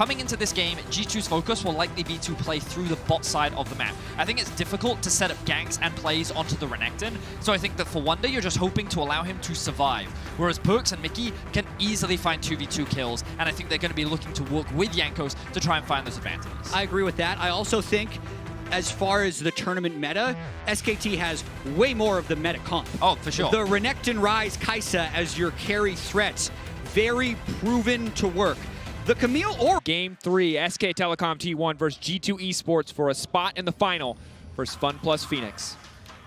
coming into this game, G2's focus will likely be to play through the bot side of the map. I think it's difficult to set up ganks and plays onto the Renekton, so I think that for Wunder, you're just hoping to allow him to survive. Whereas PerkZ and Mykix can easily find 2v2 kills, and I think they're going to be looking to work with Jankos to try and find those advantages. I agree with that. I also think, as far as the tournament meta, SKT has way more of the meta comp. Oh, for sure. The Renekton Ryze Kaisa as your carry threats, very proven to work. The Camille or Game 3, SK Telecom T1 versus G2 eSports for a spot in the final versus Fun plus Phoenix.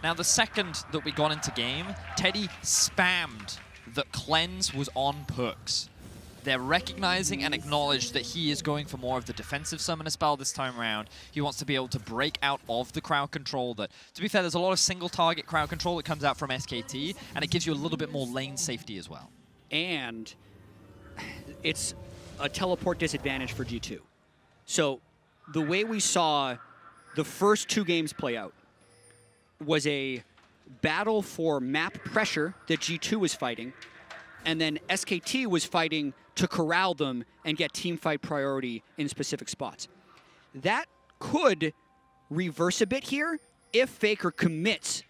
Now, the second that we got into game, Teddy spammed that Cleanse was on PerkZ. They're recognizing and acknowledged that he is going for more of the defensive summoner spell this time around. He wants to be able to break out of the crowd control that, to be fair, there's a lot of single target crowd control that comes out from SKT, and it gives you a little bit more lane safety as well. And it's a teleport disadvantage for G2. So the way we saw the first 2 games play out was a battle for map pressure that G2 was fighting, and then SKT was fighting to corral them and get teamfight priority in specific spots. That could reverse a bit here if Faker commits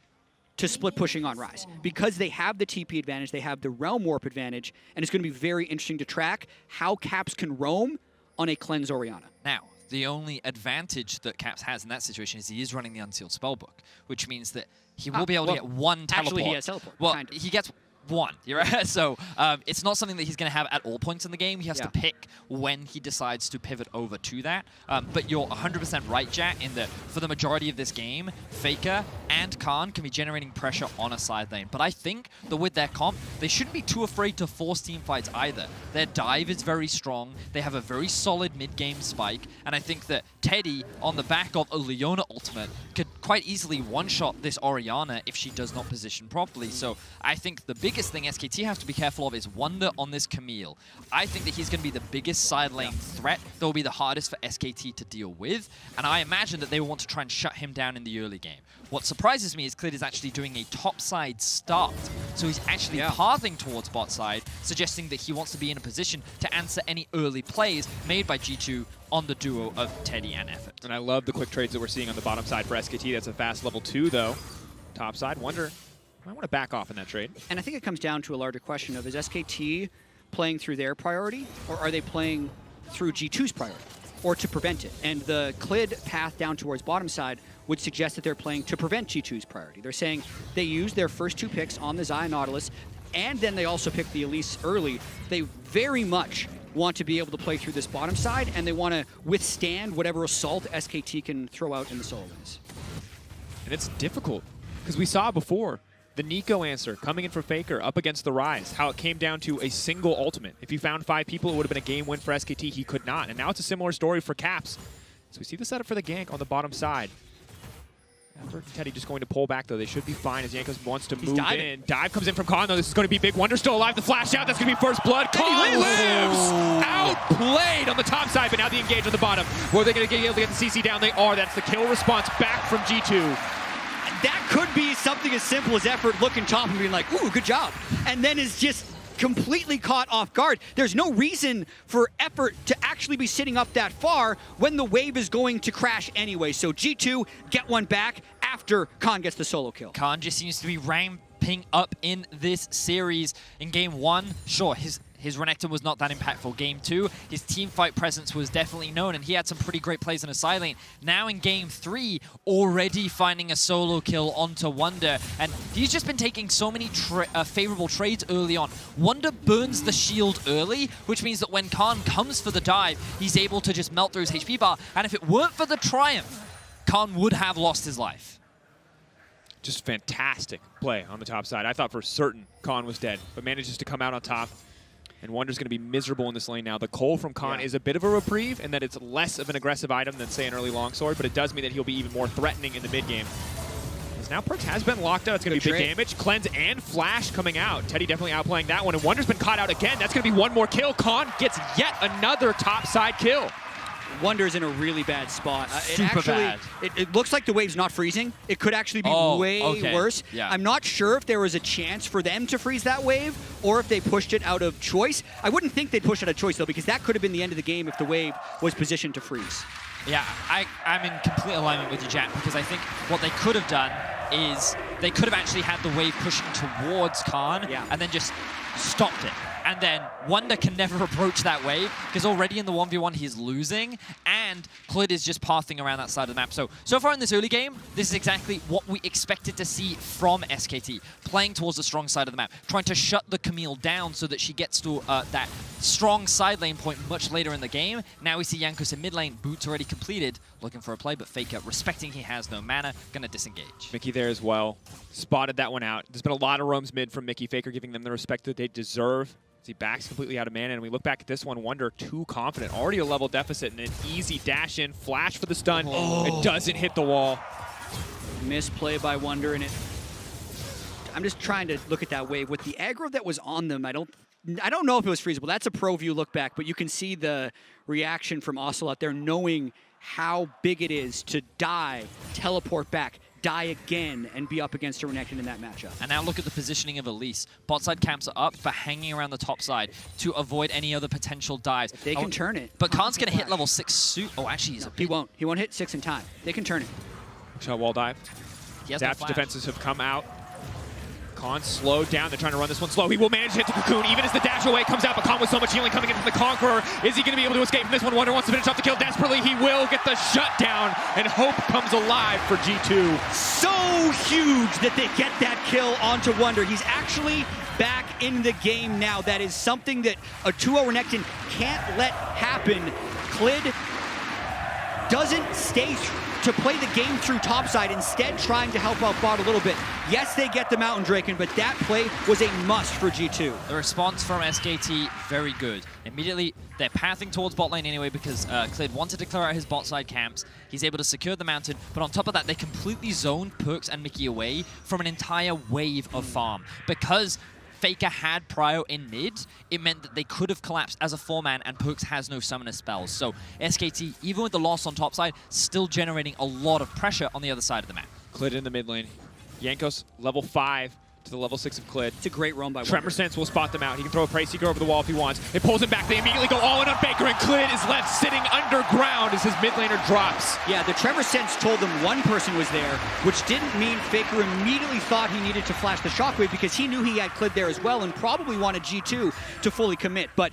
to split pushing on Ryze. Because they have the TP advantage, they have the Realm Warp advantage, and it's going to be very interesting to track how Caps can roam on a Cleanse Orianna. Now, the only advantage that Caps has in that situation is he is running the Unsealed Spellbook, which means that he will be able to get one teleport. Actually, he has teleport. Well, he gets one, right? So it's not something that he's going to have at all points in the game. He has to pick when he decides to pivot over to that. But you're 100% right, Jack, in that for the majority of this game, Faker and Khan can be generating pressure on a side lane. But I think that with their comp, they shouldn't be too afraid to force team fights either. Their dive is very strong. They have a very solid mid-game spike. And I think that Teddy, on the back of a Leona ultimate, could quite easily one-shot this Orianna if she does not position properly. So I think the biggest thing SKT have to be careful of is Wunder on this Camille. I think that he's going to be the biggest side lane threat that will be the hardest for SKT to deal with, and I imagine that they will want to try and shut him down in the early game. What surprises me is Clid is actually doing a top side start, so he's actually pathing towards bot side, suggesting that he wants to be in a position to answer any early plays made by G2 on the duo of Teddy and Effort. And I love the quick trades that we're seeing on the bottom side for SKT. That's a fast level 2, though. Top side, Wunder I want to back off in that trade. And I think it comes down to a larger question of, is SKT playing through their priority, or are they playing through G2's priority, or to prevent it? And the Clid path down towards bottom side would suggest that they're playing to prevent G2's priority. They're saying they used their first 2 picks on the Xayah Nautilus, and then they also picked the Elise early. They very much want to be able to play through this bottom side, and they want to withstand whatever assault SKT can throw out in the solo lanes. And it's difficult, because we saw before the Nico answer coming in for Faker up against the Ryze, how it came down to a single ultimate. If he found 5 people, it would have been a game win for SKT. He could not. And now it's a similar story for Caps. So we see the setup for the gank on the bottom side. Effort and Teddy just going to pull back, though. They should be fine as Jankos wants to move in. Dive comes in from Khan, though. This is going to be big. Wunder still alive. The flash out. That's going to be first blood. Khan lives! Outplayed on the top side, but now the engage on the bottom. Were they going to be able to get the CC down? They are. That's the kill response back from G2. That could be something as simple as Effort looking top and being like, ooh, good job. And then is just completely caught off guard. There's no reason for Effort to actually be sitting up that far when the wave is going to crash anyway. So G2 get one back after Khan gets the solo kill. Khan just seems to be ramping up in this series. In game 1, sure, his Renekton was not that impactful. Game 2, his team fight presence was definitely known, and he had some pretty great plays in a side lane. Now in Game 3, already finding a solo kill onto Wunder, and he's just been taking so many favorable trades early on. Wunder burns the shield early, which means that when Khan comes for the dive, he's able to just melt through his HP bar, and if it weren't for the Triumph, Khan would have lost his life. Just fantastic play on the top side. I thought for certain Khan was dead, but manages to come out on top. And Wunder's going to be miserable in this lane now. The Cole from Khan is a bit of a reprieve in that it's less of an aggressive item than, say, an early longsword, but it does mean that he'll be even more threatening in the mid-game. As now PerkZ has been locked out. It's going to be big damage. Cleanse and Flash coming out. Teddy definitely outplaying that one, and Wunder's been caught out again. That's going to be one more kill. Khan gets yet another top side kill. Wunder's in a really bad spot. Super bad. It looks like the wave's not freezing. It could actually be way worse. Yeah. I'm not sure if there was a chance for them to freeze that wave or if they pushed it out of choice. I wouldn't think they'd push it out of choice, though, because that could have been the end of the game if the wave was positioned to freeze. Yeah, I'm in complete alignment with you, Jack, because I think what they could have done is they could have actually had the wave pushing towards Khan and then just stopped it. And then Wunder can never approach that wave because already in the 1v1 he's losing, and Clid is just pathing around that side of the map. So far in this early game, this is exactly what we expected to see from SKT, playing towards the strong side of the map, trying to shut the Camille down so that she gets to that strong side lane point much later in the game. Now we see Jankos in mid lane, boots already completed, looking for a play, but Faker, respecting he has no mana, gonna disengage. Mickey there as well. Spotted that one out. There's been a lot of roams mid from Mickey. Faker giving them the respect that they deserve. As he backs completely out of mana, and we look back at this one, Wunder too confident. Already a level deficit, and an easy dash in, flash for the stun. It doesn't hit the wall. Misplay by Wunder, and I'm just trying to look at that wave. With the aggro that was on them, I don't know if it was freezable. That's a pro view look back, but you can see the reaction from Ocelot there, knowing how big it is to die, teleport back, die again, and be up against a Renekton in that matchup. And now look at the positioning of Elise. Bot side camps are up, but hanging around the top side to avoid any other potential dives. If they can turn it. But Khan's going to hit level 6 suit. Oh, actually, he won't. He won't hit 6 in time. They can turn it. Shot wall dive. Zap's defenses have come out. Khan slowed down. They're trying to run this one slow. He will manage to hit the cocoon, even as the dash away comes out. But Khan with so much healing coming in from the Conqueror. Is he going to be able to escape from this one? Wunder wants to finish off the kill desperately. He will get the shutdown, and hope comes alive for G2. So huge that they get that kill onto Wunder. He's actually back in the game now. That is something that a 2-0 Renekton can't let happen. Clid doesn't stay to play the game through topside, instead trying to help out bot a little bit. Yes, they get the Mountain Draken, but that play was a must for G2. The response from SKT, very good. Immediately, they're pathing towards bot lane anyway because Clid wanted to clear out his bot side camps. He's able to secure the mountain, but on top of that, they completely zoned PerkZ and Mickey away from an entire wave of farm. Because Faker had Prio in mid, it meant that they could have collapsed as a 4-man, and PerkZ has no summoner spells. So SKT, even with the loss on top side, still generating a lot of pressure on the other side of the map. Clid in the mid lane. Jankos level 5 to the level 6 of Clid. It's a great roam by Wunder. Tremor Sense will spot them out. He can throw a Prey Seeker over the wall if he wants. It pulls him back. They immediately go all in on Faker, and Clid is left sitting underground as his mid laner drops. Yeah, the Tremor Sense told them one person was there, which didn't mean Faker immediately thought he needed to flash the Shockwave, because he knew he had Clid there as well and probably wanted G2 to fully commit. But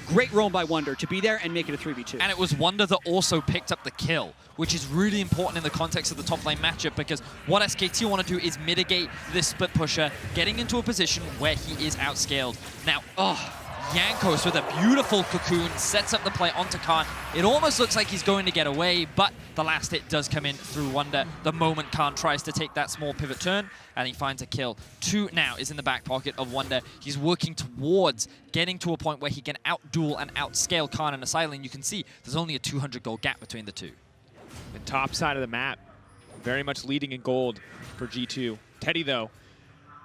great roam by Wunder to be there and make it a 3v2. And it was Wunder that also picked up the kill, which is really important in the context of the top lane matchup, because what SKT want to do is mitigate this split pusher, getting into a position where he is outscaled. Now, Jankos with a beautiful cocoon sets up the play onto Khan. It almost looks like he's going to get away, but the last hit does come in through Wunder the moment Khan tries to take that small pivot turn, and he finds a kill. 2 now is in the back pocket of Wunder. He's working towards getting to a point where he can outduel and outscale Khan in a side lane. You can see there's only a 200 gold gap between the two. The top side of the map, very much leading in gold for G2. Teddy, though,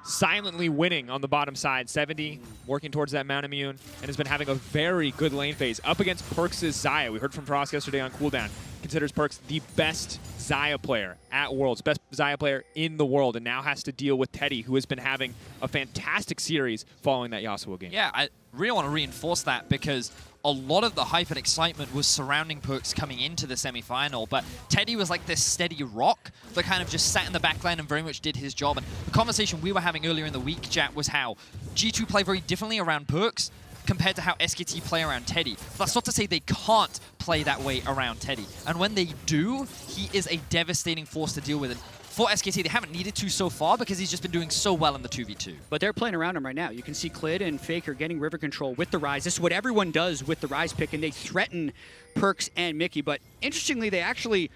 silently winning on the bottom side. 70, working towards that Mount Immune, and has been having a very good lane phase up against PerkZ' Xayah. We heard from Frost yesterday on cooldown. Considers PerkZ the best Xayah player at Worlds, best Xayah player in the world, and now has to deal with Teddy, who has been having a fantastic series following that Yasuo game. Yeah, I really want to reinforce that, because a lot of the hype and excitement was surrounding PerkZ coming into the semi-final, but Teddy was like this steady rock that kind of just sat in the backline and very much did his job. And the conversation we were having earlier in the week, Jack, was how G2 play very differently around PerkZ compared to how SKT play around Teddy. That's not to say they can't play that way around Teddy. And when they do, he is a devastating force to deal with. And for SKT, they haven't needed to so far because he's just been doing so well in the 2v2. But they're playing around him right now. You can see Clid and Faker getting river control with the Ryze. This is what everyone does with the Ryze pick, and they threaten PerkZ and Mickey. But interestingly, they actually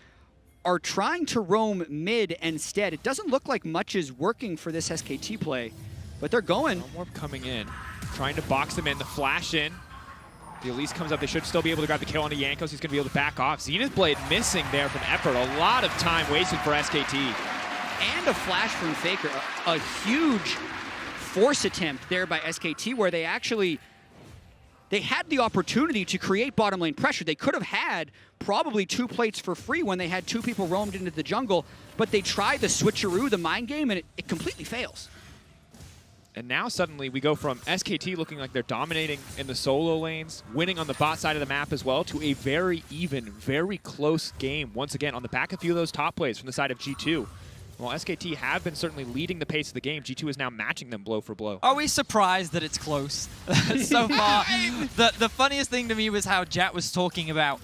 are trying to roam mid instead. It doesn't look like much is working for this SKT play, but they're going. One more coming in, trying to box them in. The flash in. The Elise comes up. They should still be able to grab the kill onto Jankos. He's going to be able to back off. Zenith Blade missing there from Effort. A lot of time wasted for SKT. And a flash from Faker. A huge force attempt there by SKT, where they they had the opportunity to create bottom lane pressure. They could have had probably 2 plates for free when they had 2 people roamed into the jungle, but they tried the switcheroo, the mind game, and it completely fails. And now suddenly we go from SKT looking like they're dominating in the solo lanes, winning on the bot side of the map as well, to a very even, very close game once again on the back of a few of those top plays from the side of G2. While SKT have been certainly leading the pace of the game, G2 is now matching them blow for blow. Are we surprised that it's close so far? The funniest thing to me was how Jat was talking about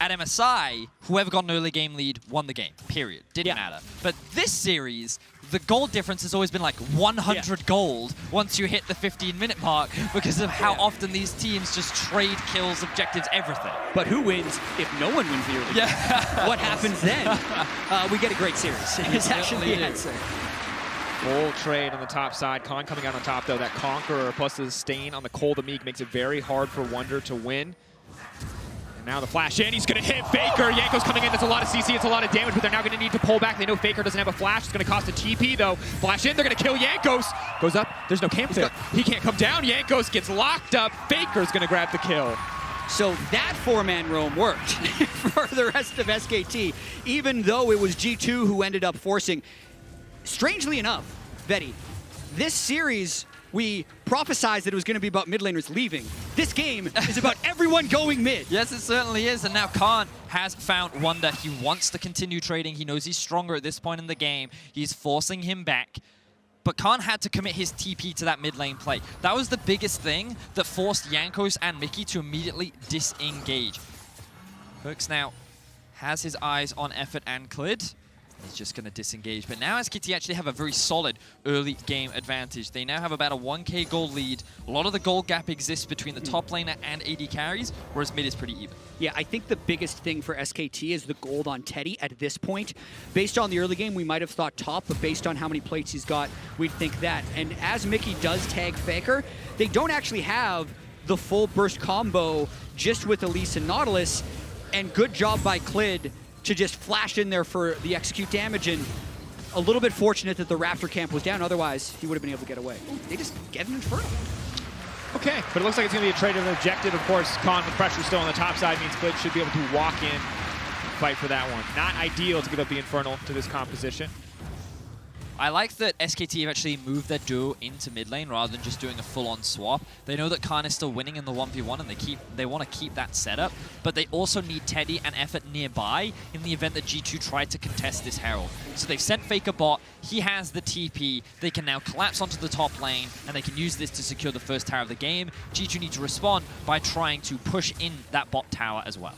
at MSI, whoever got an early game lead won the game, period. Didn't matter. But this series, the gold difference has always been like 100 gold once you hit the 15-minute mark because of how often these teams just trade kills, objectives, everything. But who wins if no one wins the early game? What happens then? We get a great series. It's actually the answer. Full trade on the top side. Khan coming out on top, though. That Conqueror plus the Stain on the Cold Meek makes it very hard for Wunder to win. Now the flash in, he's going to hit Faker. Jankos coming in, that's a lot of CC, it's a lot of damage, but they're now going to need to pull back. They know Faker doesn't have a flash, it's going to cost a TP though. Flash in, they're going to kill Jankos. Goes up, there's no camp there. He can't come down, Jankos gets locked up. Faker's going to grab the kill. So that 4-man roam worked for the rest of SKT, even though it was G2 who ended up forcing. Strangely enough, Vetty, this series, we prophesized that it was going to be about mid laners leaving. This game is about everyone going mid. Yes, it certainly is. And now Khan has found Wunder. He wants to continue trading. He knows he's stronger at this point in the game. He's forcing him back. But Khan had to commit his TP to that mid lane play. That was the biggest thing that forced Jankos and Mykix to immediately disengage. PerkZ now has his eyes on Effort and Clid. He's just going to disengage. But now SKT actually have a very solid early game advantage. They now have about a 1k gold lead. A lot of the gold gap exists between the top laner and AD carries, whereas mid is pretty even. Yeah, I think the biggest thing for SKT is the gold on Teddy at this point. Based on the early game, we might have thought top, but based on how many plates he's got, we'd think that. And as Mickey does tag Faker, they don't actually have the full burst combo just with Elise and Nautilus. And good job by Clid to just flash in there for the execute damage, and a little bit fortunate that the Raptor camp was down, otherwise he would have been able to get away. Ooh, they just get an Inferno. Okay, but it looks like it's going to be a trade of an objective. Of course, Khan with pressure still on the top side means Clid should be able to walk in, fight for that one. Not ideal to give up the Infernal to this composition. I like that SKT have actually moved their duo into mid lane rather than just doing a full-on swap. They know that Khan is still winning in the 1v1 and they want to keep that setup, but they also need Teddy and Effort nearby in the event that G2 tried to contest this Herald. So they've sent Faker bot, he has the TP, they can now collapse onto the top lane and they can use this to secure the first tower of the game. G2 need to respond by trying to push in that bot tower as well.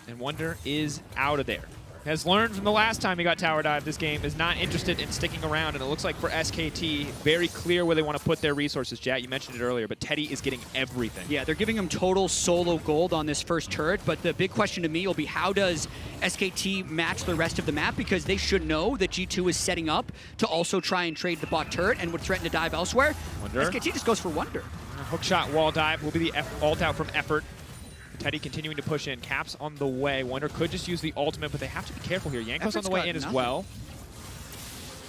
And Wunder is out of there. Has learned from the last time he got tower dive, this game is not interested in sticking around, and it looks like for SKT, very clear where they want to put their resources. Jat, you mentioned it earlier, but Teddy is getting everything. Yeah, they're giving him total solo gold on this first turret, but the big question to me will be how does SKT match the rest of the map, because they should know that G2 is setting up to also try and trade the bot turret and would threaten to dive elsewhere. Wunder. SKT just goes for Wunder. Hookshot wall dive will be the ult out from Effort. Teddy continuing to push in. Caps on the way. Wunder could just use the ultimate, but they have to be careful here. Jankos on the way in as well.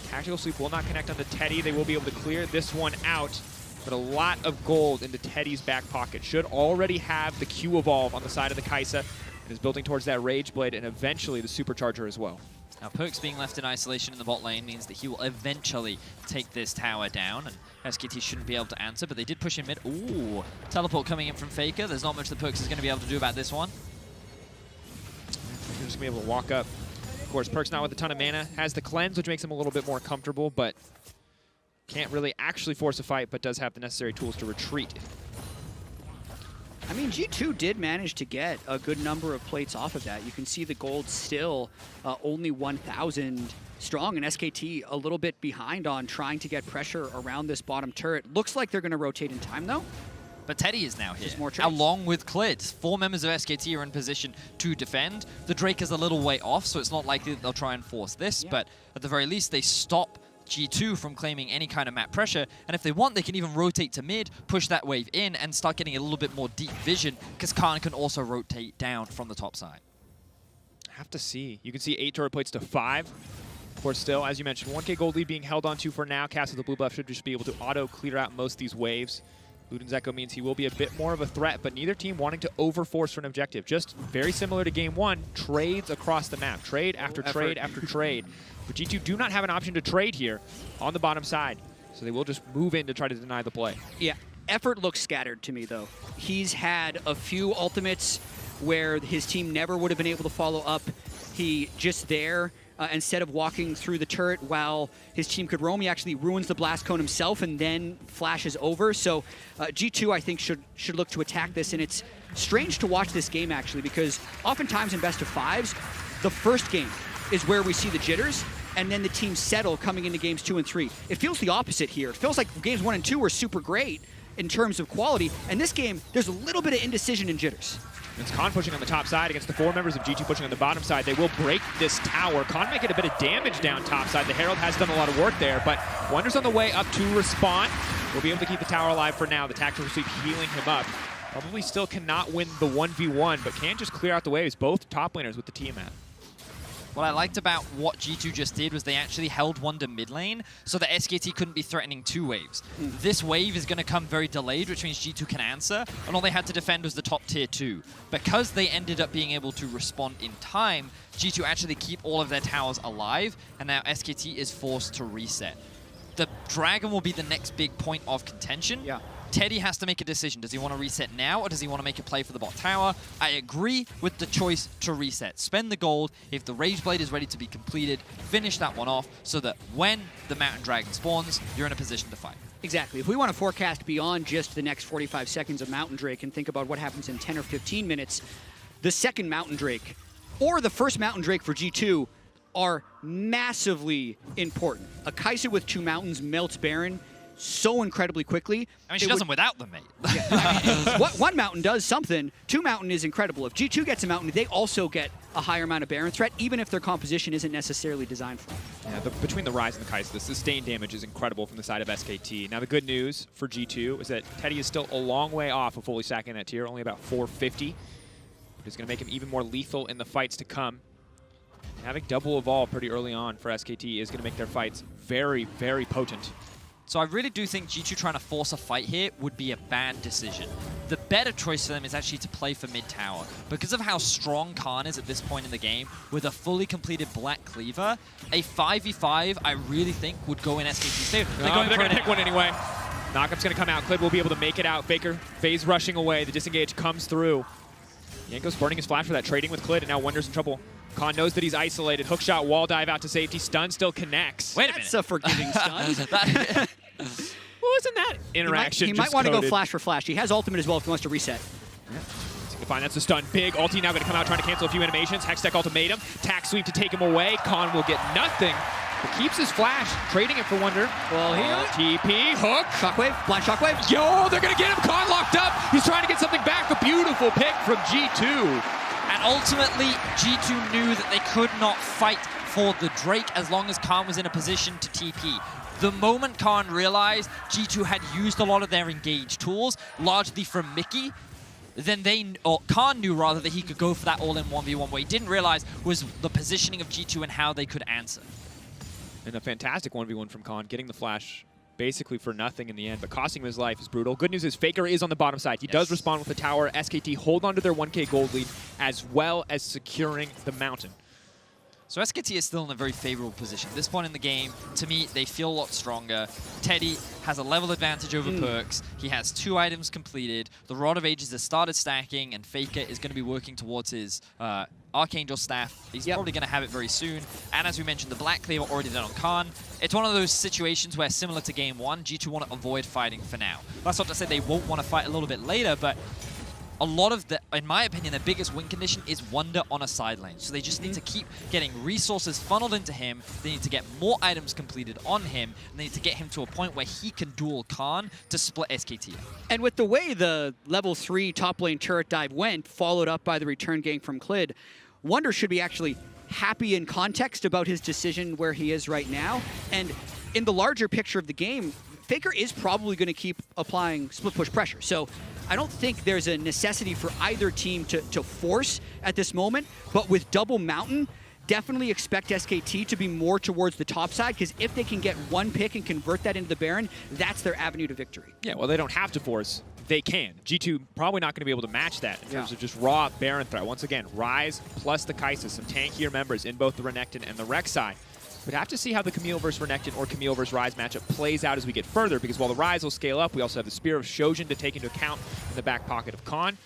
Tactical Sweep will not connect onto Teddy. They will be able to clear this one out, but a lot of gold into Teddy's back pocket. Should already have the Q evolve on the side of the Kaisa. It is building towards that Rage Blade and eventually the Supercharger as well. Now PerkZ being left in isolation in the bot lane means that he will eventually take this tower down, and SKT shouldn't be able to answer, but they did push in mid. Ooh, teleport coming in from Faker. There's not much that PerkZ is going to be able to do about this one. They're just going to be able to walk up. Of course, PerkZ not with a ton of mana. Has the cleanse, which makes him a little bit more comfortable, but can't really actually force a fight, but does have the necessary tools to retreat. I mean, G2 did manage to get a good number of plates off of that. You can see the gold still only 1,000 strong, and SKT a little bit behind on trying to get pressure around this bottom turret. Looks like they're going to rotate in time, though. But Teddy is now here, more trades. along with Clid. 4 members of SKT are in position to defend. The Drake is a little way off, so it's not likely that they'll try and force this, but at the very least, they stop G2 from claiming any kind of map pressure, and if they want, they can even rotate to mid, push that wave in, and start getting a little bit more deep vision, because Khan can also rotate down from the top side. Have to see. You can see 8 turret plates to 5. Of course, still, as you mentioned, 1k gold lead being held onto for now. Cast with the blue buff should just be able to auto clear out most of these waves. Luden's Echo means he will be a bit more of a threat, but neither team wanting to overforce for an objective. Just very similar to game one, trades across the map. Trade after trade after trade. But G2 do not have an option to trade here on the bottom side, so they will just move in to try to deny the play. Yeah, effort looks scattered to me, though. He's had a few ultimates where his team never would have been able to follow up. He just there, instead of walking through the turret while his team could roam, he actually ruins the blast cone himself and then flashes over. So G2, I think, should look to attack this. And it's strange to watch this game, actually, because oftentimes in best of fives, the first game is where we see the jitters, and then the teams settle coming into games 2 and 3. It feels the opposite here. It feels like games 1 and 2 were super great in terms of quality, and this game, there's a little bit of indecision and jitters. It's Khan pushing on the top side against the 4 members of G2 pushing on the bottom side. They will break this tower. Khan may get a bit of damage down top side. The Herald has done a lot of work there, but Wunder's on the way up to respawn. We'll be able to keep the tower alive for now. The tactical sweep healing him up. Probably still cannot win the 1v1, but can just clear out the waves. Both top laners with the Tiamat. What I liked about what G2 just did was they actually held Wunder mid lane so that SKT couldn't be threatening 2 waves. This wave is going to come very delayed, which means G2 can answer, and all they had to defend was the top tier 2. Because they ended up being able to respond in time, G2 actually keep all of their towers alive, and now SKT is forced to reset. The Dragon will be the next big point of contention. Yeah. Teddy has to make a decision. Does he want to reset now, or does he want to make a play for the bot tower? I agree with the choice to reset. Spend the gold. If the Rage Blade is ready to be completed, finish that one off so that when the Mountain Dragon spawns, you're in a position to fight. Exactly. If we want to forecast beyond just the next 45 seconds of Mountain Drake and think about what happens in 10 or 15 minutes, the second Mountain Drake or the first Mountain Drake for G2 are massively important. A Kaisa with 2 mountains melts Baron so incredibly quickly. I mean, she does them without them, mate. Yeah, I mean, one mountain does something. 2 mountain is incredible. If G2 gets a mountain, they also get a higher amount of Baron threat, even if their composition isn't necessarily designed for it. Yeah, between the Ryze and the Kaisa, the sustained damage is incredible from the side of SKT. Now, the good news for G2 is that Teddy is still a long way off of fully stacking that tier, only about 450. It's going to make him even more lethal in the fights to come. Having double evolve pretty early on for SKT is going to make their fights very, very potent. So I really do think G2 trying to force a fight here would be a bad decision. The better choice for them is actually to play for mid tower. Because of how strong Khan is at this point in the game, with a fully completed Black Cleaver, a 5v5 I really think would go in SKT's favor. They're going to pick one anyway. Knockup's going to come out. Clid will be able to make it out. Faker phase rushing away. The disengage comes through. Jankos burning his flash for that, trading with Clid, and now Wunder's in trouble. Khan knows that he's isolated. Hookshot, wall dive out to safety. Stun still connects. Wait a minute. That's a forgiving stun. What wasn't that interaction? He might want to go flash for flash. He has ultimate as well if he wants to reset. Yeah. Fine, that's a stun. Big ulti now going to come out trying to cancel a few animations. Hextech ultimatum. Tack sweep to take him away. Khan will get nothing. But keeps his flash, trading it for Wunder. Well, here. TP, hook. Shockwave, blind shockwave. Yo, they're going to get him. Khan locked up. He's trying to get something back. A beautiful pick from G2. And ultimately, G2 knew that they could not fight for the Drake as long as Khan was in a position to TP. The moment Khan realized G2 had used a lot of their engage tools, largely from Mickey, then Khan knew rather that he could go for that all-in 1v1. What he didn't realize was the positioning of G2 and how they could answer. And a fantastic 1v1 from Khan, getting the flash basically for nothing in the end, but costing him his life is brutal. Good news is Faker is on the bottom side. He does respond with the tower. SKT hold on to their 1k gold lead as well as securing the mountain. So SKT is still in a very favorable position. At this point in the game, to me, they feel a lot stronger. Teddy has a level advantage over PerkZ. He has 2 items completed. The Rod of Ages has started stacking, and Faker is going to be working towards his Archangel Staff. He's probably going to have it very soon. And as we mentioned, the Black Cleaver already done on Khan. It's one of those situations where, similar to Game 1, G2 want to avoid fighting for now. That's not to say they won't want to fight a little bit later, but a lot of the, in my opinion, the biggest win condition is Wunder on a side lane. So they just need to keep getting resources funneled into him. They need to get more items completed on him. And they need to get him to a point where he can duel Khan to split SKT up. And with the way the level 3 top lane turret dive went, followed up by the return gank from Clid, Wunder should be actually happy in context about his decision where he is right now. And in the larger picture of the game, Faker is probably going to keep applying split push pressure. So I don't think there's a necessity for either team to force at this moment, but with double mountain, definitely expect SKT to be more towards the top side, because if they can get one pick and convert that into the Baron, that's their avenue to victory. Yeah, well, they don't have to force. They can. G2 probably not going to be able to match that in terms of just raw Baron threat. Once again, Ryze plus the Kaisa, some tankier members in both the Renekton and the Rek'Sai. We'd have to see how the Camille versus Renekton or Camille versus Ryze matchup plays out as we get further, because while the Ryze will scale up, we also have the Spear of Shojin to take into account in the back pocket of Khan.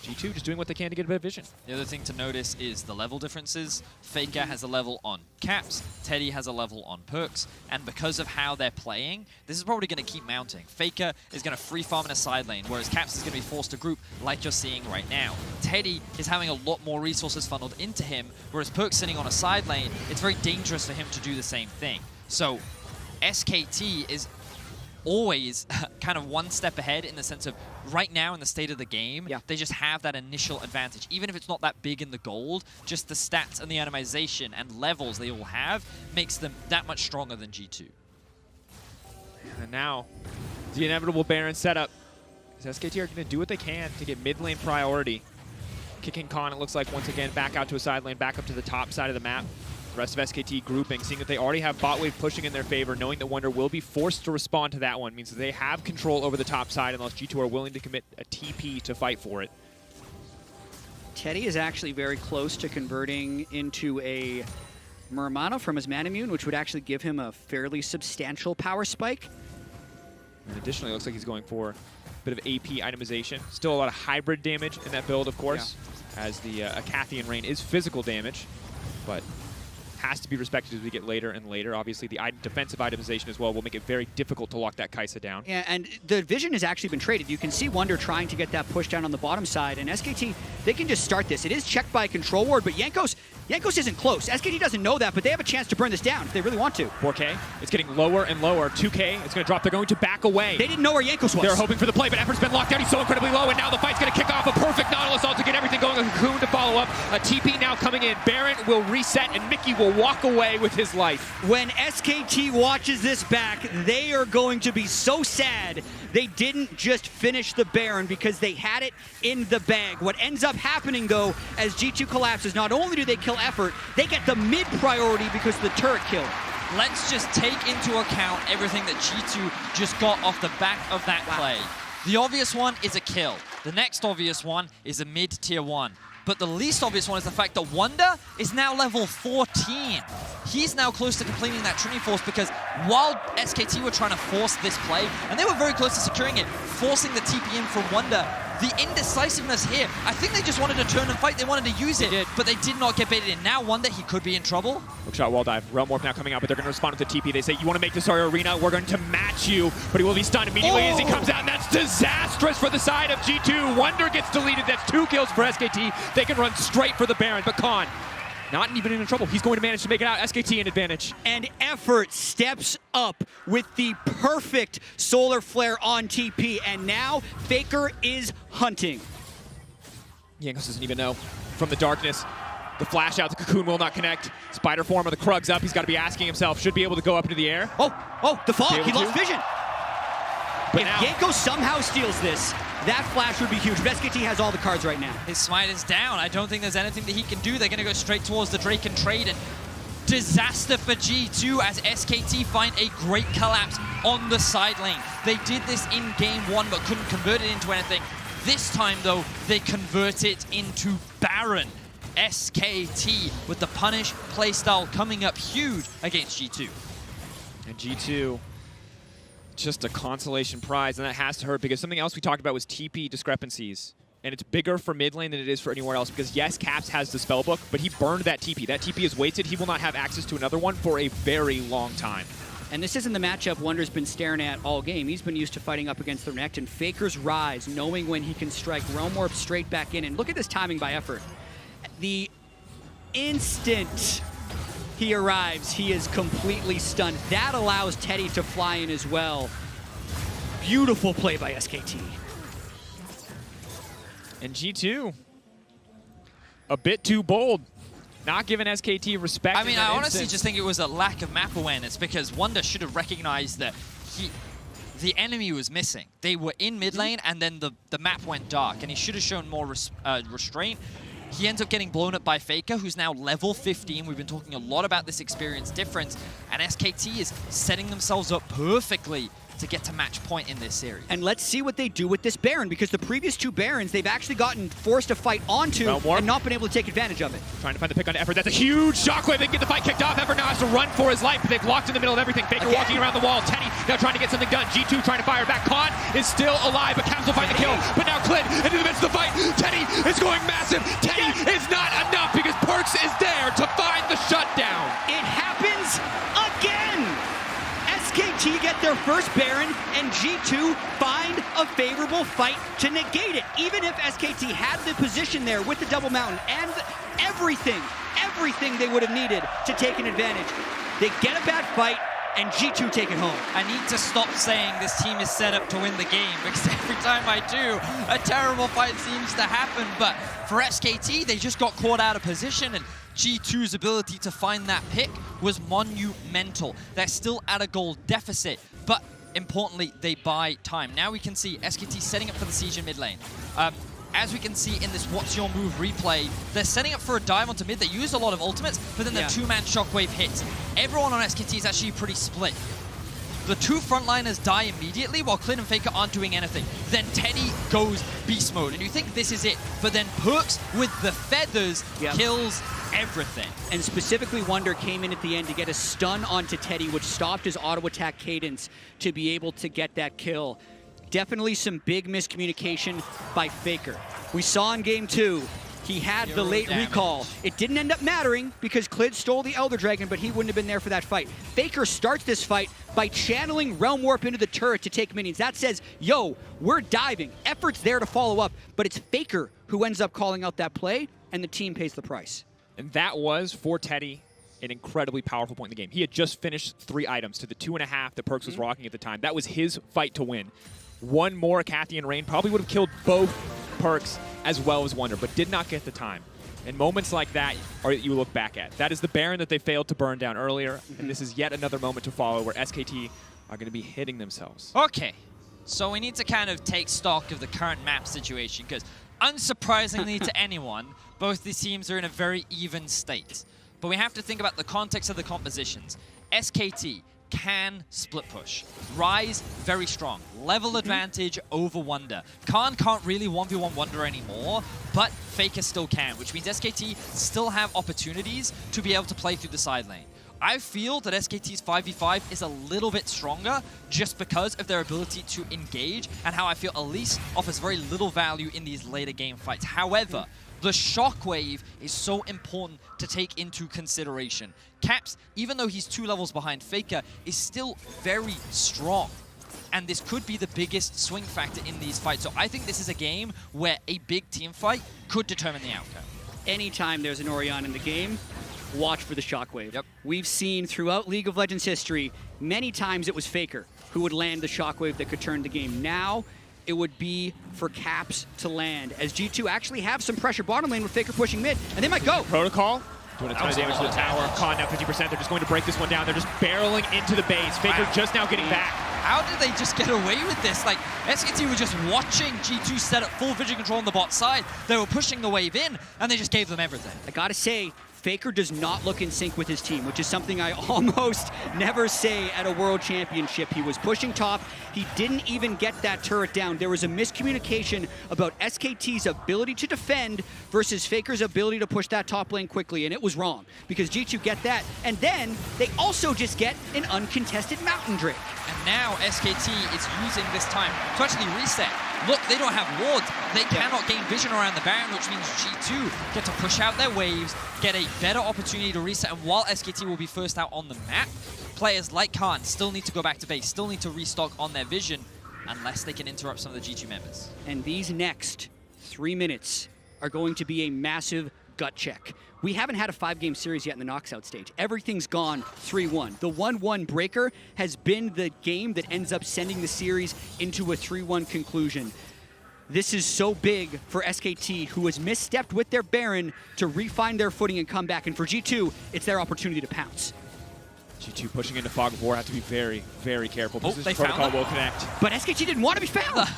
G2 just doing what they can to get a bit of vision. The other thing to notice is the level differences. Faker has a level on Caps, Teddy has a level on PerkZ, and because of how they're playing, this is probably going to keep mounting. Faker is going to free farm in a side lane, whereas Caps is going to be forced to group like you're seeing right now. Teddy is having a lot more resources funneled into him, whereas PerkZ sitting on a side lane, it's very dangerous for him to do the same thing. So SKT is always kind of one step ahead in the sense of right now in the state of the game, they just have that initial advantage. Even if it's not that big in the gold, just the stats and the animation and levels they all have makes them that much stronger than G2. And now, the inevitable Baron setup. SKT are going to do what they can to get mid lane priority. Kicking Khan, it looks like, once again, back out to a side lane, back up to the top side of the map. The rest of SKT grouping, seeing that they already have bot wave pushing in their favor, knowing that Wunder will be forced to respond to that one, means that they have control over the top side unless G2 are willing to commit a TP to fight for it. Teddy is actually very close to converting into a Muramana from his Manamune, which would actually give him a fairly substantial power spike. And additionally, it looks like he's going for a bit of AP itemization. Still a lot of hybrid damage in that build, of course, as the Acathian Rain is physical damage, but has to be respected as we get later and later. Obviously, the defensive itemization as well will make it very difficult to lock that Kaisa down. Yeah, and the vision has actually been traded. You can see Wunder trying to get that push down on the bottom side, and SKT, they can just start this. It is checked by a control ward, but Jankos isn't close. SKT doesn't know that, but they have a chance to burn this down if they really want to. 4K, it's getting lower and lower. 2K, it's going to drop. They're going to back away. They didn't know where Jankos was. They're hoping for the play, but effort's been locked down. He's so incredibly low, and now the fight's going to kick off. A perfect Nautilus ult to get everything going. A Cocoon to follow up. A TP now coming in. Baron will reset, and Mickey will walk away with his life. When SKT watches this back, they are going to be so sad they didn't just finish the Baron because they had it in the bag. What ends up happening, though, as G2 collapses, not only do they kill effort, they get the mid priority because of the turret kill. Let's just take into account everything that G2 just got off the back of that play. The obvious one is a kill. The next obvious one is a mid tier 1. But the least obvious one is the fact that Wunder is now level 14. He's now close to completing that Trinity Force because while SKT were trying to force this play, and they were very close to securing it, forcing the TP in from Wunder, the indecisiveness here, I think they just wanted to turn and fight. They wanted to use it, but they did not get baited in. Now Wunder, he could be in trouble. Hook shot, wall dive. Realm Warp now coming out, but they're going to respond with the TP. They say, you want to make this our arena? We're going to match you. But he will be stunned immediately as he comes out, and that's disastrous for the side of G2. Wunder gets deleted. That's 2 kills for SKT. They can run straight for the Baron, but Khan, not even in trouble. He's going to manage to make it out. SKT in advantage. And effort steps up with the perfect solar flare on TP. And now Faker is hunting. Jankos doesn't even know. From the darkness, the flash out, the Cocoon will not connect. Spider form of the Krug's up. He's got to be asking himself, should be able to go up into the air. Oh, the fog. He lost vision. But if now, Jankos somehow steals this, that flash would be huge. But SKT has all the cards right now. His smite is down. I don't think there's anything that he can do. They're going to go straight towards the Drake and trade. And disaster for G2 as SKT find a great collapse on the side lane. They did this in game 1 but couldn't convert it into anything. This time, though, they convert it into Baron. SKT with the punish playstyle coming up huge against G2. And G2, just a consolation prize, and that has to hurt because something else we talked about was TP discrepancies. And it's bigger for mid lane than it is for anywhere else because yes, Caps has the spellbook, but he burned that TP. That TP is wasted. He will not have access to another one for a very long time. And this isn't the matchup Wunder's been staring at all game. He's been used to fighting up against the Renekton. Faker's Ryze, knowing when he can strike Realm Warp straight back in. And look at this timing by effort. The instant he arrives, he is completely stunned. That allows Teddy to fly in as well. Beautiful play by SKT. And G2, a bit too bold. Not giving SKT respect. I mean, I honestly just think it was a lack of map awareness because Wunder should have recognized that the enemy was missing. They were in mid lane and then the map went dark and he should have shown more restraint. He ends up getting blown up by Faker, who's now level 15. We've been talking a lot about this experience difference, and SKT is setting themselves up perfectly to get to match point in this series. And let's see what they do with this Baron, because the previous 2 Barons, they've actually gotten forced to fight onto and not been able to take advantage of it. Trying to find the pick on Effort. That's a huge shockwave. They can get the fight kicked off. Effort now has to run for his life, but they've locked in the middle of everything. Faker walking around the wall. Teddy now trying to get something done. G2 trying to fire back. Khan is still alive, but Caps will find the kill. But now Clid into the midst of the fight. Teddy is going massive. Teddy is not enough because PerkZ is there to find the shutdown. It happens again! SKT get their first Baron, and G2 find a favorable fight to negate it. Even if SKT had the position there with the double mountain and everything they would have needed to take an advantage, they get a bad fight, and G2 take it home. I need to stop saying this team is set up to win the game, because every time I do, a terrible fight seems to happen. But for SKT, they just got caught out of position, and G2's ability to find that pick was monumental. They're still at a goal deficit, but importantly, they buy time. Now we can see SKT setting up for the siege in mid lane. As we can see in this What's Your Move replay, they're setting up for a dive onto mid. They use a lot of ultimates, but then the 2-man shockwave hits. Everyone on SKT is actually pretty split. The 2 frontliners die immediately while Clid and Faker aren't doing anything. Then Teddy goes beast mode, and you think this is it, but then PerkZ with the feathers kills everything. And specifically, Wunder came in at the end to get a stun onto Teddy, which stopped his auto attack cadence to be able to get that kill. Definitely some big miscommunication by Faker. We saw in game 2, he had the late recall. It didn't end up mattering because Clid stole the Elder Dragon, but he wouldn't have been there for that fight. Faker starts this fight by channeling Realm Warp into the turret to take minions. That says, yo, we're diving. Effort's there to follow up, but it's Faker who ends up calling out that play, and the team pays the price. And that was, for Teddy, an incredibly powerful point in the game. He had just finished 3 items to the 2.5 that PerkZ was rocking at the time. That was his fight to win. One more Cathian Rain probably would have killed both PerkZ as well as Wunder, but did not get the time. And moments like that are you look back at. That is the Baron that they failed to burn down earlier, and this is yet another moment to follow where SKT are going to be hitting themselves. Okay, so we need to kind of take stock of the current map situation, because unsurprisingly to anyone, both these teams are in a very even state. But we have to think about the context of the compositions. SKT can split push. Ryze, very strong. Level advantage over Wunder. Khan can't really 1v1 Wunder anymore, but Faker still can, which means SKT still have opportunities to be able to play through the side lane. I feel that SKT's 5v5 is a little bit stronger just because of their ability to engage and how I feel Elise offers very little value in these later game fights. However, the shockwave is so important to take into consideration. Caps, even though he's 2 levels behind Faker, is still very strong. And this could be the biggest swing factor in these fights. So I think this is a game where a big team fight could determine the outcome. Anytime there's an Orianna in the game, watch for the shockwave. Yep. We've seen throughout League of Legends history, many times it was Faker who would land the shockwave that could turn the game. Now, it would be for Caps to land, as G2 actually have some pressure bottom lane with Faker pushing mid, and they might go. Protocol doing a ton of damage to the tower. Khan now 50%. They're just going to break this one down. They're just barreling into the base. Faker just now getting back. How did they just get away with this? Like, SKT were just watching G2 set up full vision control on the bot side. They were pushing the wave in, and they just gave them everything. I gotta say, Faker does not look in sync with his team, which is something I almost never say at a World Championship. He was pushing top. He didn't even get that turret down. There was a miscommunication about SKT's ability to defend versus Faker's ability to push that top lane quickly, and it was wrong because G2 get that, and then they also just get an uncontested Mountain Drake. And now SKT is using this time to actually reset. Look, they don't have wards. They cannot gain vision around the Baron, which means G2 get to push out their waves, get a better opportunity to reset, and while SKT will be first out on the map, players like Khan still need to go back to base, still need to restock on their vision, unless they can interrupt some of the G2 members. And these next 3 minutes are going to be a massive gut check. We haven't had a 5-game series yet in the knockout stage. Everything's gone 3-1. The 1-1 breaker has been the game that ends up sending the series into a 3-1 conclusion. This is so big for SKT, who has misstepped with their Baron to refine their footing and come back. And for G2, it's their opportunity to pounce. G2 pushing into Fog of War, have to be very, very careful. Oh, This Protocol will connect. But SKT didn't want to be found.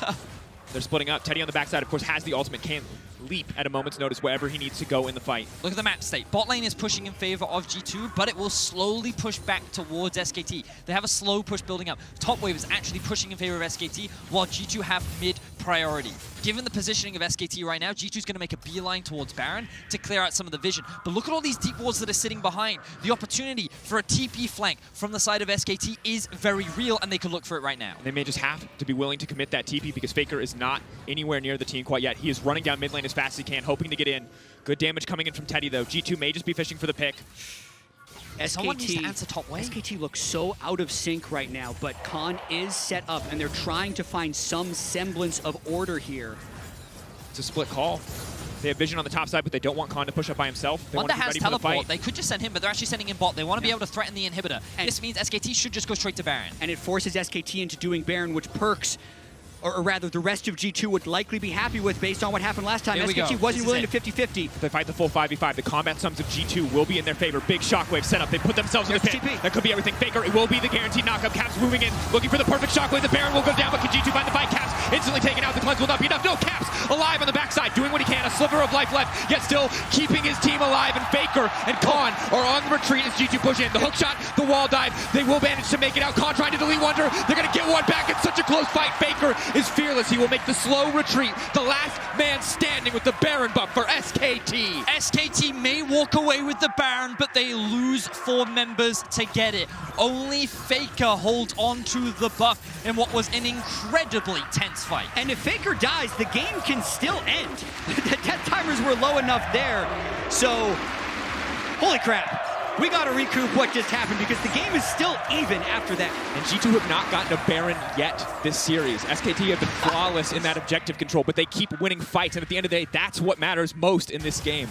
They're splitting up. Teddy on the backside, of course, has the ultimate. Can leap at a moment's notice wherever he needs to go in the fight. Look at the map state. Bot lane is pushing in favor of G2, but it will slowly push back towards SKT. They have a slow push building up. Top wave is actually pushing in favor of SKT, while G2 have mid priority. Given the positioning of SKT right now, G2 is going to make a beeline towards Baron to clear out some of the vision. But look at all these deep wards that are sitting behind. The opportunity for a TP flank from the side of SKT is very real, and they could look for it right now. They may just have to be willing to commit that TP because Faker is not anywhere near the team quite yet. He is running down mid lane as fast as he can, hoping to get in. Good damage coming in from Teddy, though. G2 may just be fishing for the pick. Someone needs to answer top wave. SKT looks so out of sync right now, but Khan is set up, and they're trying to find some semblance of order here. It's a split call. They have vision on the top side, but they don't want Khan to push up by himself. They Wunder want to be has ready for the teleport. fight. They could just send him, but they're actually sending in bot. They want to be able to threaten the inhibitor. And this means SKT should just go straight to Baron. And it forces SKT into doing Baron, which PerkZ, or rather the rest of G2 would likely be happy with based on what happened last time. SKT wasn't willing to 50-50. They fight the full 5v5. The combat sums of G2 will be in their favor. Big shockwave setup. They put themselves in the pit. That could be everything. Faker, it will be the guaranteed knockup. Caps moving in, looking for the perfect shockwave. The Baron will go down, but can G2 find the fight? Caps instantly taken out. The cleanse will not be enough. No, Caps alive on the backside, doing what he can. A sliver of life left, yet still keeping his team alive. And Faker and Khan are on the retreat as G2 push in. The hook shot, the wall dive. They will manage to make it out. Khan trying to delete Wunder. They're going to get one back. It's such a close fight. Faker is fearless. He will make the slow retreat, the last man standing with the Baron buff for SKT. SKT may walk away with the Baron, but they lose 4 members to get it. Only Faker holds on to the buff in what was an incredibly tense fight. And if Faker dies, the game can still end. The death timers were low enough there. So, holy crap. We got to recoup what just happened because the game is still even after that. And G2 have not gotten a Baron yet this series. SKT have been flawless in that objective control, but they keep winning fights, and at the end of the day, that's what matters most in this game.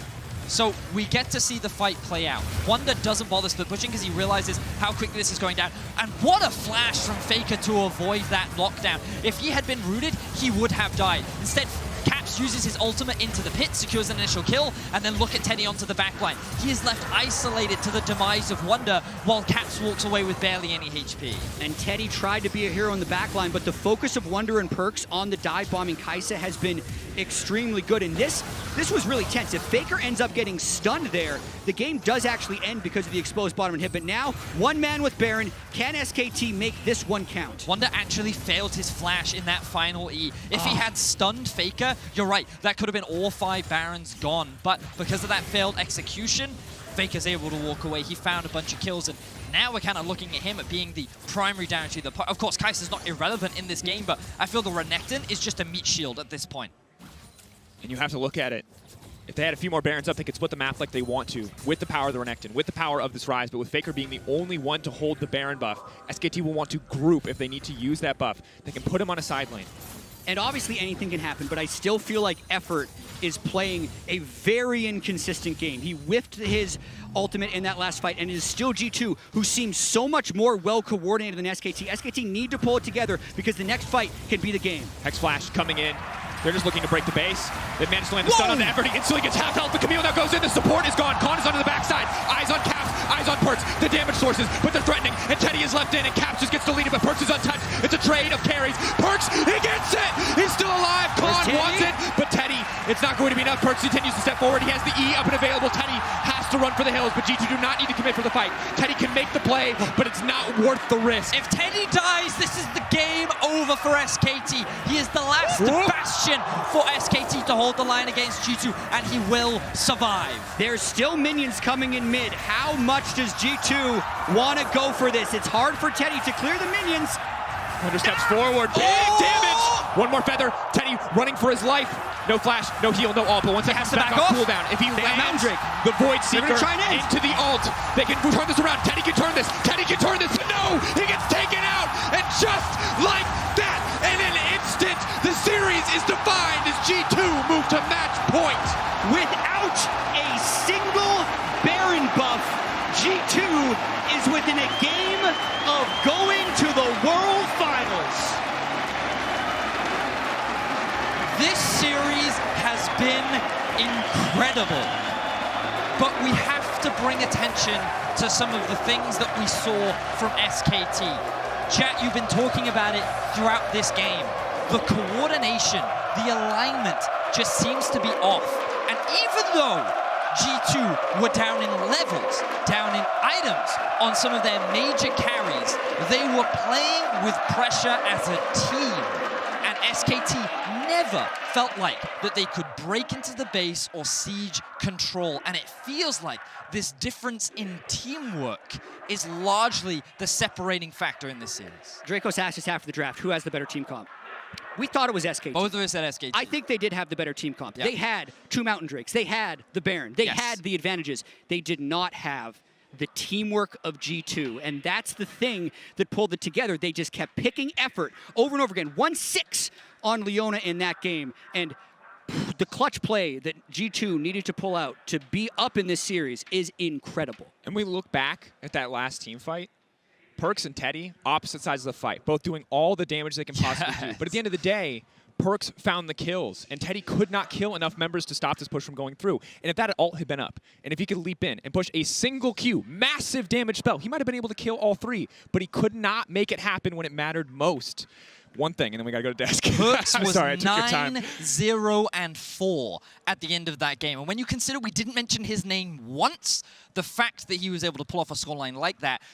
So we get to see the fight play out. Wunder doesn't bother split pushing because he realizes how quickly this is going down. And what a flash from Faker to avoid that lockdown. If he had been rooted, he would have died. Instead, Caps uses his ultimate into the pit, secures an initial kill, and then look at Teddy onto the backline. He is left isolated to the demise of Wunder while Caps walks away with barely any HP. And Teddy tried to be a hero in the backline, but the focus of Wunder and PerkZ on the dive bombing Kaisa has been extremely good. And this was really tense. If Faker ends up getting stunned there, the game does actually end because of the exposed bottom and hit. But now, one man with Baron. Can SKT make this one count? Wunder actually failed his flash in that final E. If he had stunned Faker, you're right, that could have been all 5 Barons gone. But because of that failed execution, Faker's able to walk away. He found a bunch of kills, and now we're kind of looking at him at being the primary damage dealer. Of course, Kaisa's not irrelevant in this game, but I feel the Renekton is just a meat shield at this point. And you have to look at it. If they had a few more Barons up, they could split the map like they want to, with the power of the Renekton, with the power of this Ryze, but with Faker being the only one to hold the Baron buff, SKT will want to group if they need to use that buff. They can put him on a side lane. And obviously anything can happen, but I still feel like Effort is playing a very inconsistent game. He whiffed his ultimate in that last fight, and it is still G2, who seems so much more well-coordinated than SKT. SKT need to pull it together because the next fight can be the game. Hex Flash coming in. They're just looking to break the base. They've managed to land the stun on the Effort. He instantly gets half health, but Camille now goes in. The support is gone. Khan is onto the backside. Eyes on Caps, eyes on PerkZ. The damage sources, but they're threatening. And Teddy is left in, and Caps just gets deleted, but PerkZ is untouched. It's a trade of carries. PerkZ, he gets it! He's still alive. Khan wants it, but Teddy, it's not going to be enough. PerkZ continues to step forward. He has the E up and available. Teddy has to run for the hills, but G2 do not need to commit for the fight. Teddy can make the play, but it's not worth the risk. If Teddy dies, this is the game over for SKT. He is the last bastion for SKT to hold the line against G2, and he will survive. There's still minions coming in mid. How much does G2 want to go for this? It's hard for Teddy to clear the minions. Wunder steps forward, big damage! One more feather, Teddy running for his life. No flash, no heal, no ult, but once it has to back off cooldown, if he lands the Void Seeker into the ult, they can turn this around. Teddy can turn this, but no! He gets taken out, and just like that, in an instant, the series is defined as G2 move to match point. Without a single Baron buff, G2 is within a game of going to the World Finals. This series has been incredible, but we have to bring attention to some of the things that we saw from SKT. Chat, you've been talking about it throughout this game. The coordination, the alignment, just seems to be off. And even though G2 were down in levels, down in items on some of their major carries, they were playing with pressure as a team. And SKT never felt like that they could break into the base or siege control. And it feels like this difference in teamwork is largely the separating factor in this series. Jankos asked us after the draft, who has the better team comp? We thought it was SKT. Both of us said SKT. I think they did have the better team comp. Yep. They had 2 Mountain Drakes. They had the Baron. They Yes. had the advantages. They did not have the teamwork of G2, and that's the thing that pulled it together. They just kept picking effort over and over again. 1-6 on Leona in that game, and the clutch play that G2 needed to pull out to be up in this series is incredible. And we look back at that last team fight, PerkZ and Teddy, opposite sides of the fight, both doing all the damage they can possibly do. But at the end of the day, PerkZ found the kills, and Teddy could not kill enough members to stop this push from going through. And if that ult had been up, and if he could leap in and push a single Q, massive damage spell, he might have been able to kill all 3, but he could not make it happen when it mattered most. One thing, and then we gotta go to desk. PerkZ was sorry, I took your time. 9-0-4 at the end of that game. And when you consider we didn't mention his name once, the fact that he was able to pull off a scoreline like that